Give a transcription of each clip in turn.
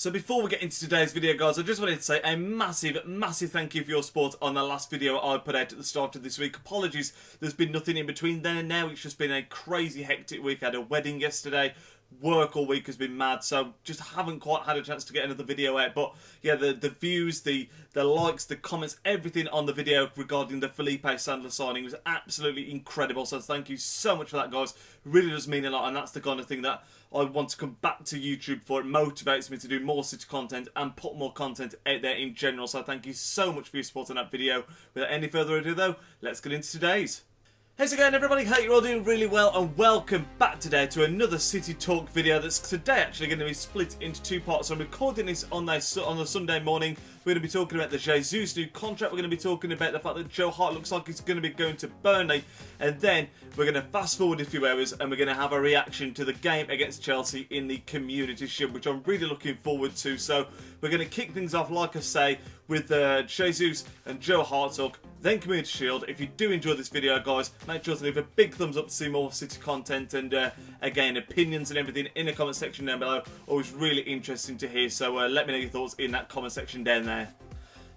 So before we get into today's video, guys, I just wanted to say a massive thank you for your support on the last video I put out at the start of this week. Apologies, there's been nothing in between then and now. It's just been a crazy hectic week. I had a wedding yesterday. Work all week has been mad, so just haven't quite had a chance to get another video out. But yeah, the views, the likes, the comments, everything on the video regarding the Felipe Sandler signing was absolutely incredible. So thank you so much for that, guys. Really does mean a lot, and that's the kind of thing that I want to come back to YouTube for. It motivates me to do more City content and put more content out there in general. So thank you so much for your support on that video. Without any further ado though, let's get into today's. How's it going, everybody? Hope you're all doing really well, and welcome back today to another City Talk video that's today actually going to be split into two parts. So I'm recording this on the Sunday morning. We're going to be talking about the Jesus new contract. We're going to be talking about the fact that Joe Hart looks like he's going to be going to Burnley. And then we're going to fast forward a few hours and we're going to have a reaction to the game against Chelsea in the Community Shield, which I'm really looking forward to. So we're going to kick things off, like I say, with Jesus and Joe Hart talk, then Community Shield. If you do enjoy this video, guys, make sure to leave a big thumbs up to see more City content and, again, opinions and everything in the comment section down below. Always really interesting to hear, so let me know your thoughts in that comment section down there.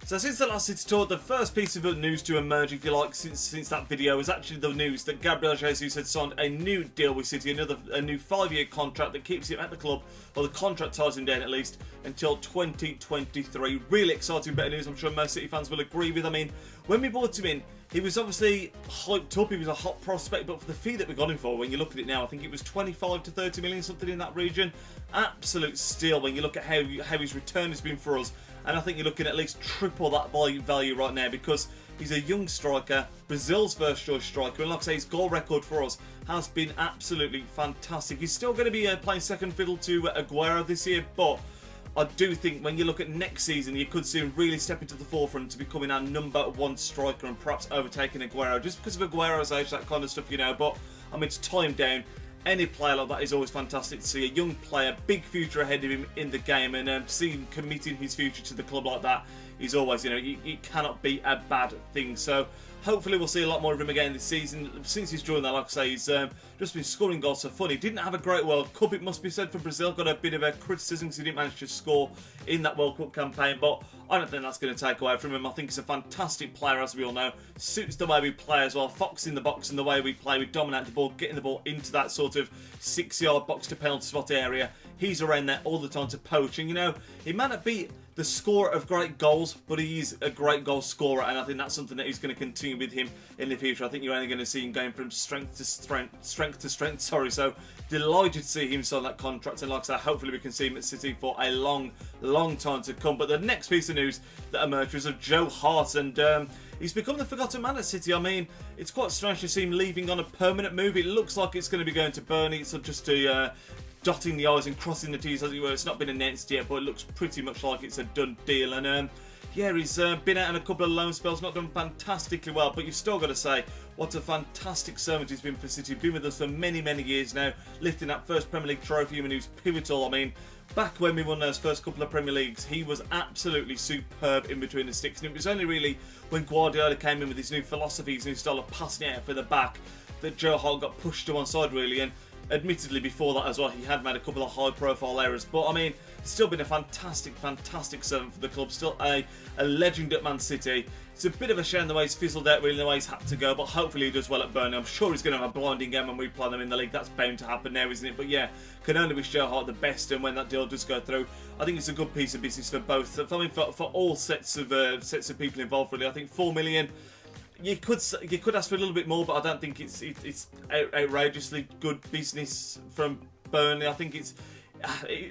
So since the last City Talk, the first piece of news to emerge, if you like, since that video was actually the news that Gabriel Jesus had signed a new deal with City, a new 5-year contract that keeps him at the club, or the contract ties him down at least, until 2023. Really exciting bit of news, I'm sure most City fans will agree with. I mean, when we brought him in, he was obviously hyped up, he was a hot prospect, but for the fee that we got him for, when you look at it now, I think it was 25 to 30 million, something in that region. Absolute steal when you look at how his return has been for us. And I think you're looking at least triple that value right now, because he's a young striker, Brazil's first choice striker, and like I say, his goal record for us has been absolutely fantastic. He's still going to be playing second fiddle to Aguero this year, but I do think when you look at next season, you could see him really step into the forefront to becoming our #1 striker and perhaps overtaking Aguero, just because of Aguero's age, that kind of stuff, you know. But I mean, to tie him down, any player like that is always fantastic to see. A young player, big future ahead of him in the game, and see him committing his future to the club like that is always, you know, it cannot be a bad thing. So hopefully we'll see a lot more of him again this season. Since he's joined that, like I say, he's just been scoring goals so funny. Didn't have a great World Cup, it must be said, for Brazil. Got a bit of a criticism because he didn't manage to score in that World Cup campaign, but I don't think that's going to take away from him. I think he's a fantastic player, as we all know. Suits the way we play as well. Fox in the box and the way we play. We dominate the ball, getting the ball into that sort of 6-yard box to penalty spot area. He's around there all the time to poach, and you know, he might not be the scorer of great goals, but he is a great goal scorer, and I think that's something that is going to continue with him in the future. I think you're only going to see him going from strength to strength. Sorry, so delighted to see him sign that contract, and like I said, hopefully we can see him at City for a long time to come. But the next piece of news that emerged was of Joe Hart, and he's become the forgotten man at City. I mean, it's quite strange to see him leaving on a permanent move. It looks like it's going to be going to Burnley. It's just to dotting the I's and crossing the T's, as it were. It's not been announced yet, but it looks pretty much like it's a done deal. And yeah, he's been out in a couple of loan spells, not done fantastically well, but you've still got to say what a fantastic servant he's been for City. Been with us for many years now, lifting that first Premier League trophy, and he was pivotal. I mean, back when we won those first couple of Premier Leagues, he was absolutely superb in between the sticks, and it was only really when Guardiola came in with his new philosophy, his new style of passing out for the back, that Joe Hart got pushed to one side, really. And admittedly, before that as well, he had made a couple of high-profile errors. But, I mean, still been a fantastic servant for the club. Still a legend at Man City. It's a bit of a shame the way he's fizzled out, really, the way he's had to go. But hopefully he does well at Burnley. I'm sure he's going to have a blinding game when we play them in the league. That's bound to happen now, isn't it? But, yeah, can only wish Joe Hart the best. And when that deal does go through, I think it's a good piece of business for both. I mean, for all sets of people involved, really. I think 4 million... You could ask for a little bit more, but I don't think it's outrageously good business from Burnley. I think it's,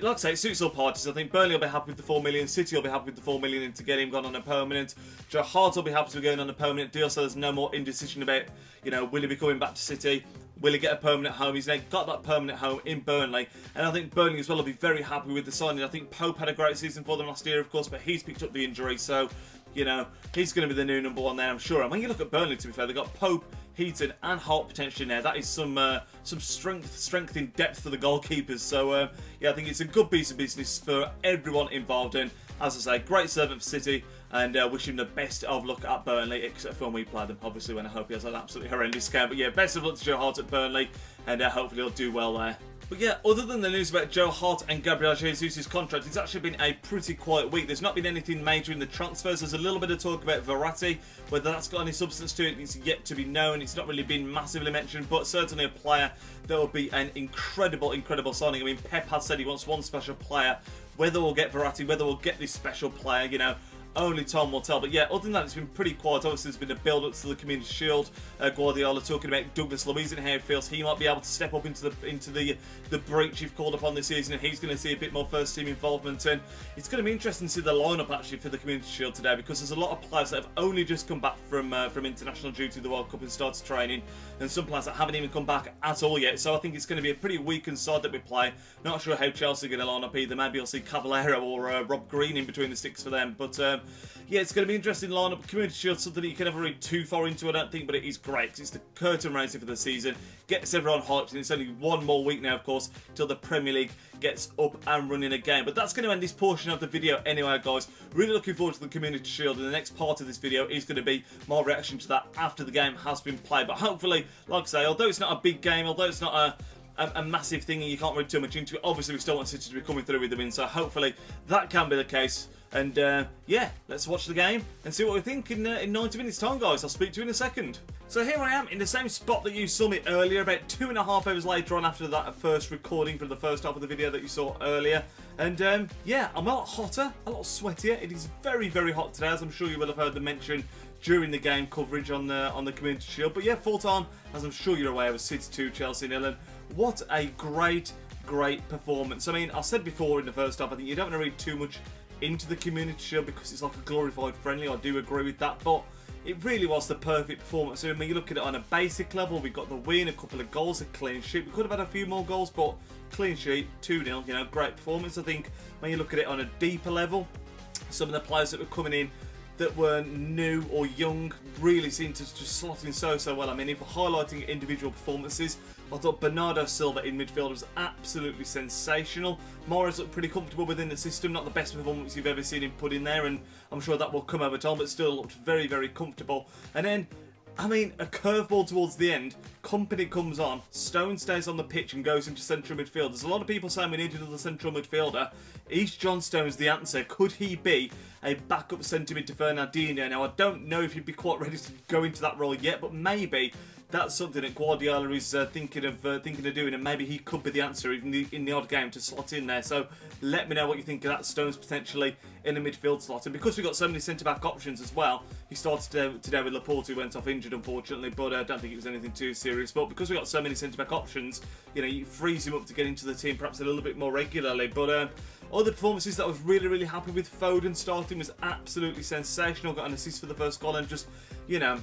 like I say, it suits all parties. I think Burnley will be happy with the 4 million, City will be happy with the 4 million, and to get him gone on a permanent. Joe Hart will be happy with going on a permanent deal, so there's no more indecision about, you know, will he be coming back to City? Will he get a permanent home? He's now got that permanent home in Burnley, and I think Burnley as well will be very happy with the signing. I think Pope had a great season for them last year, of course, but he's picked up the injury, so you know, he's going to be the new #1 there, I'm sure. And when you look at Burnley, to be fair, they've got Pope, Heaton and Hart potentially there. That is some strength in depth for the goalkeepers. So, yeah, I think it's a good piece of business for everyone involved. And as I say, great servant for City, and wish him the best of luck at Burnley, except for when we play them, obviously, when I hope he has an absolutely horrendous game. But yeah, best of luck to Joe Hart at Burnley, and hopefully he'll do well there. But yeah, other than the news about Joe Hart and Gabriel Jesus' contract, it's actually been a pretty quiet week. There's not been anything major in the transfers. There's a little bit of talk about Verratti. Whether that's got any substance to it is yet to be known. It's not really been massively mentioned, but certainly a player that will be an incredible, incredible signing. I mean, Pep has said he wants one special player. Whether we'll get Verratti, whether we'll get this special player, you know, only time will tell. But yeah, other than that, it's been pretty quiet. Obviously, there's been a build-up to the Community Shield. Guardiola talking about Douglas Luiz and how he feels he might be able to step up into the breach you've called upon this season, and he's going to see a bit more first-team involvement. And it's going to be interesting to see the lineup actually for the Community Shield today, because there's a lot of players that have only just come back from international duty, the World Cup, and started training, and some players that haven't even come back at all yet. So I think it's going to be a pretty weakened side that we play. Not sure how Chelsea are going to line up either. Maybe I'll see Cavallero or Rob Green in between the sticks for them. But yeah, it's going to be an interesting lineup. Community Shield, something that you can never read too far into, I don't think, but it is great because it's the curtain raiser for the season. Gets everyone hyped, and it's only one more week now, of course, till the Premier League gets up and running again. But that's going to end this portion of the video anyway, guys. Really looking forward to the Community Shield, and the next part of this video is going to be my reaction to that after the game has been played. But hopefully, like I say, although it's not a big game, although it's not a massive thing and you can't read too much into it, obviously we still want City to be coming through with the win, so hopefully that can be the case. And yeah, let's watch the game and see what we think in 90 minutes time, guys. I'll speak to you in a second. So here I am in the same spot that you saw me earlier, about 2.5 hours later on after that first recording for the first half of the video that you saw earlier. And yeah, I'm a lot hotter, a lot sweatier. It is very, very hot today, as I'm sure you will have heard the mention during the game coverage on the Community Shield. But yeah, full time, as I'm sure you're aware, was City 2, Chelsea 0. And what a great performance. I mean, I said before in the first half, I think you don't want to read too much into the Community Shield because it's like a glorified friendly. I do agree with that, but it really was the perfect performance. I mean, you look at it on a basic level, we got the win, a couple of goals, a clean sheet. We could have had a few more goals, but clean sheet, 2-0, you know, great performance. I think when you look at it on a deeper level, some of the players that were coming in that were new or young really seemed to just slot in so well. I mean, if we're highlighting individual performances, I thought Bernardo Silva in midfield was absolutely sensational. Morris looked pretty comfortable within the system, not the best performance you've ever seen him put in there, and I'm sure that will come over time, but still looked very, very comfortable. And then, I mean, a curveball towards the end, Company comes on, Stone stays on the pitch and goes into central midfield. There's a lot of people saying we need another central midfielder. Is John Stones the answer? Could he be a backup centre mid to Fernandinho? Now, I don't know if he'd be quite ready to go into that role yet, but maybe that's something that Guardiola is thinking of doing, and maybe he could be the answer even in the odd game to slot in there. So let me know what you think of that. Stones potentially in the midfield slot, and because we've got so many centre-back options as well, he started today with Laporte, who went off injured unfortunately, but I don't think it was anything too serious. But because we've got so many centre-back options, you know, it frees him up to get into the team perhaps a little bit more regularly. But other performances that I was really happy with, Foden starting was absolutely sensational, got an assist for the first goal, and just, you know,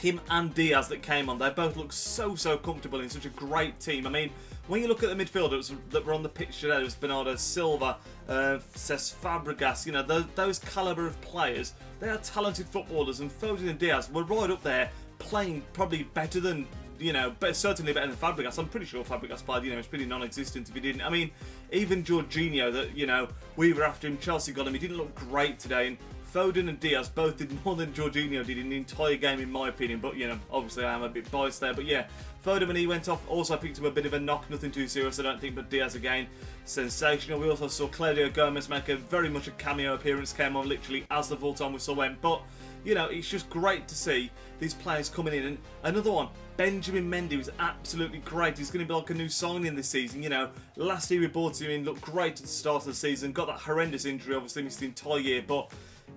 him and Diaz that came on, they both look so comfortable in such a great team. I mean, when you look at the midfielders that were on the pitch today, there was Bernardo Silva, Cesc Fabregas, you know, those calibre of players, they are talented footballers, and Foden and Diaz were right up there playing probably better than, you know, but certainly better than Fabregas. I'm pretty sure Fabregas played, you know, it's pretty non-existent if he didn't. I mean, even Jorginho, that, you know, we were after him, Chelsea got him, he didn't look great today, and Foden and Diaz both did more than Jorginho did in the entire game, in my opinion. But, you know, obviously I am a bit biased there. But yeah, Foden, when he went off, also picked him a bit of a knock. Nothing too serious, I don't think. But Diaz, again, sensational. We also saw Claudio Gomez make a very much a cameo appearance. Came on literally as the full-time whistle went. But, you know, it's just great to see these players coming in. And another one, Benjamin Mendy was absolutely great. He's going to be like a new signing this season. You know, last year we bought him in, looked great at the start of the season. Got that horrendous injury, obviously missed the entire year. But,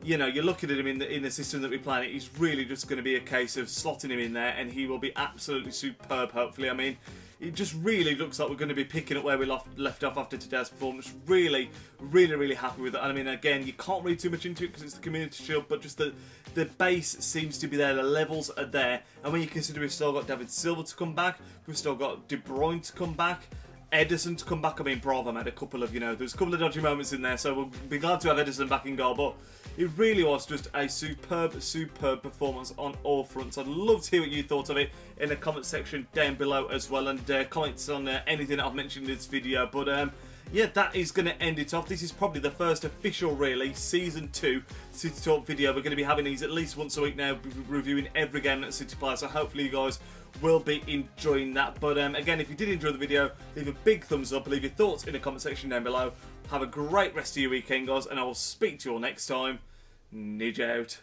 you know, you're looking at him in the system that we're playing. It's really just going to be a case of slotting him in there, and he will be absolutely superb, hopefully. I mean, it just really looks like we're going to be picking up where we left off after today's performance. Really happy with it. I mean, again, you can't read too much into it because it's the Community Shield, but just the base seems to be there, the levels are there. And when you consider we've still got David Silva to come back, we've still got De Bruyne to come back, Ederson to come back. I mean, Bravo made a couple of, you know, there's a couple of dodgy moments in there, so we'll be glad to have Ederson back in goal, but it really was just a superb performance on all fronts. I'd love to hear what you thought of it in the comment section down below as well, and comments on anything that I've mentioned in this video. But yeah, that is going to end it off. This is probably the first official, really, Season 2 City Talk video. We're going to be having these at least once a week now, reviewing every game that City play, so hopefully you guys will be enjoying that. But again, if you did enjoy the video, leave a big thumbs up, leave your thoughts in the comment section down below. Have a great rest of your weekend, guys, and I will speak to you all next time. Nidge out.